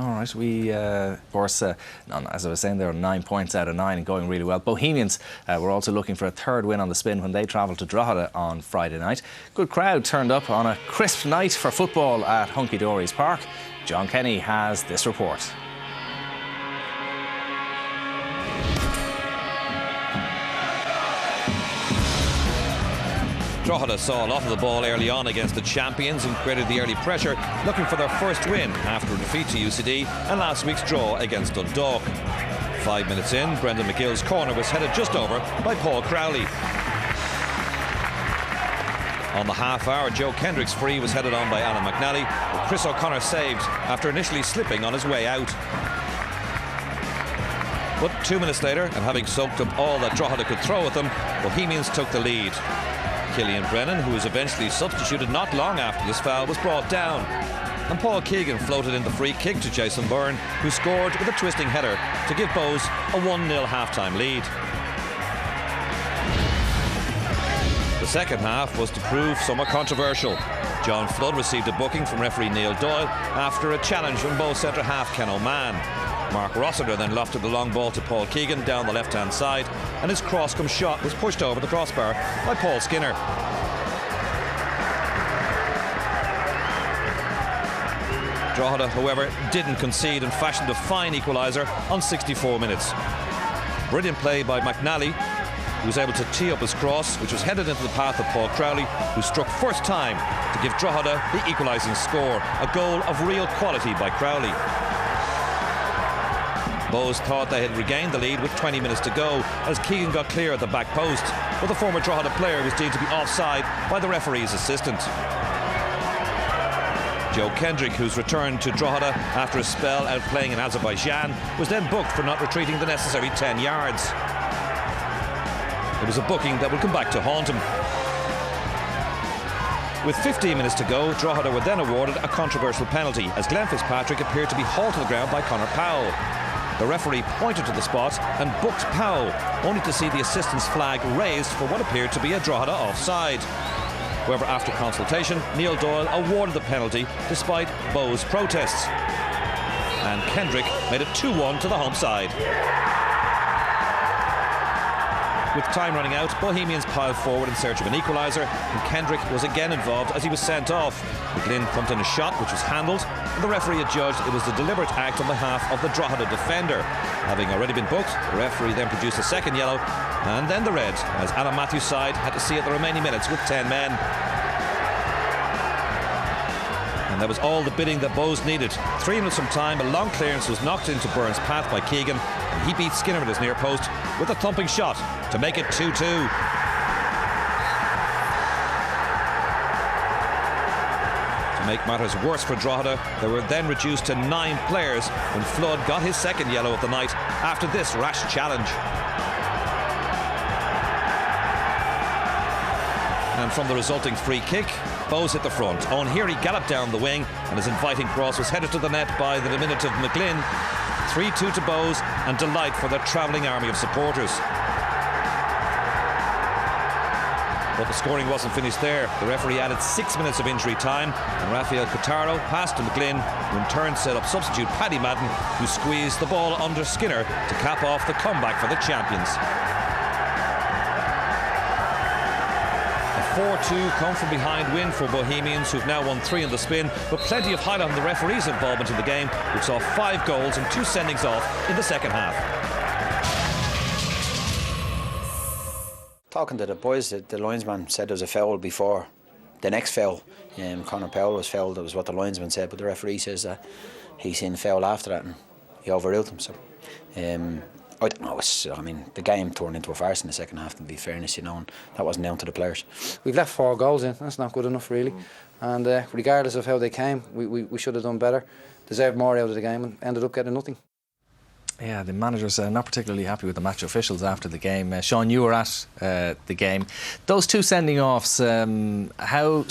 All right, we, of course, as I was saying, there are 9 points out of 9 and going really well. Bohemians were also looking for a third win on the spin when they travelled to Drogheda on Friday night. Good crowd turned up on a crisp night for football at Hunky Dory's Park. John Kenny has this report. Drogheda saw a lot of the ball early on against the champions and created the early pressure, looking for their first win after a defeat to UCD and last week's draw against Dundalk. 5 minutes in, Brendan McGill's corner was headed just over by Paul Crowley. On the half hour, Joe Kendrick's free was headed on by Alan McNally, but Chris O'Connor saved after initially slipping on his way out. But 2 minutes later, and having soaked up all that Drogheda could throw at them, Bohemians took the lead. Killian Brennan, who was eventually substituted not long after this foul, was brought down. And Paul Keegan floated in the free kick to Jason Byrne, who scored with a twisting header to give Bows a 1-0 half-time lead. The second half was to prove somewhat controversial. John Flood received a booking from referee Neil Doyle after a challenge from Bows centre-half Ken Oman. Mark Rossiter then lofted the long ball to Paul Keegan down the left-hand side, and his cross-come shot was pushed over the crossbar by Paul Skinner. Drogheda, however, didn't concede and fashioned a fine equaliser on 64 minutes. Brilliant play by McNally, who was able to tee up his cross, which was headed into the path of Paul Crowley, who struck first time to give Drogheda the equalising score, a goal of real quality by Crowley. Bows thought they had regained the lead with 20 minutes to go as Keegan got clear at the back post, but the former Drogheda player was deemed to be offside by the referee's assistant. Joe Kendrick, who's returned to Drogheda after a spell out playing in Azerbaijan, was then booked for not retreating the necessary 10 yards. It was a booking that would come back to haunt him. With 15 minutes to go, Drogheda were then awarded a controversial penalty as Glen Fitzpatrick appeared to be hauled to the ground by Conor Powell. The referee pointed to the spot and booked Powell, only to see the assistant's flag raised for what appeared to be a Drogheda offside. However, after consultation, Neil Doyle awarded the penalty despite Bows' protests. And Kendrick made it 2-1 to the home side. With time running out, Bohemians piled forward in search of an equaliser, and Kendrick was again involved as he was sent off. McGlynn pumped in a shot which was handled, and the referee adjudged it was a deliberate act on behalf of the Drogheda defender. Having already been booked, the referee then produced a second yellow, and then the red, as Alan Matthews' side had to see out the remaining minutes with 10 men. And that was all the bidding that Bows needed. 3 minutes from time, a long clearance was knocked into Byrne's path by Keegan, and he beat Skinner at his near post with a thumping shot to make it 2-2. To make matters worse for Drogheda, they were then reduced to 9 players when Flood got his second yellow of the night after this rash challenge. And from the resulting free kick, Bows hit the front. Owen Heary galloped down the wing, and his inviting cross was headed to the net by the diminutive McGlynn. 3-2 to Bows, and delight for their travelling army of supporters. But the scoring wasn't finished there. The referee added 6 minutes of injury time, and Rafael Cretaro passed to McGlynn, who in turn set up substitute Paddy Madden, who squeezed the ball under Skinner to cap off the comeback for the champions. 4-2 come from behind win for Bohemians, who've now won 3 in the spin, but plenty of highlight on the referee's involvement in the game, which saw 5 goals and 2 sendings off in the second half. Talking to the boys, the linesman said there was a foul before the next foul. Conor Powell was fouled, that was what the linesman said, but the referee says that he's seen foul after that and he overruled him. So I don't know, I mean, the game turned into a farce in the second half, to be fairness, you know, and that wasn't down to the players. We've left 4 goals in, that's not good enough really. And regardless of how they came, we should have done better, deserved more out of the game and ended up getting nothing. Yeah, the manager's not particularly happy with the match officials after the game. Sean, you were at the game. Those 2 sending offs, how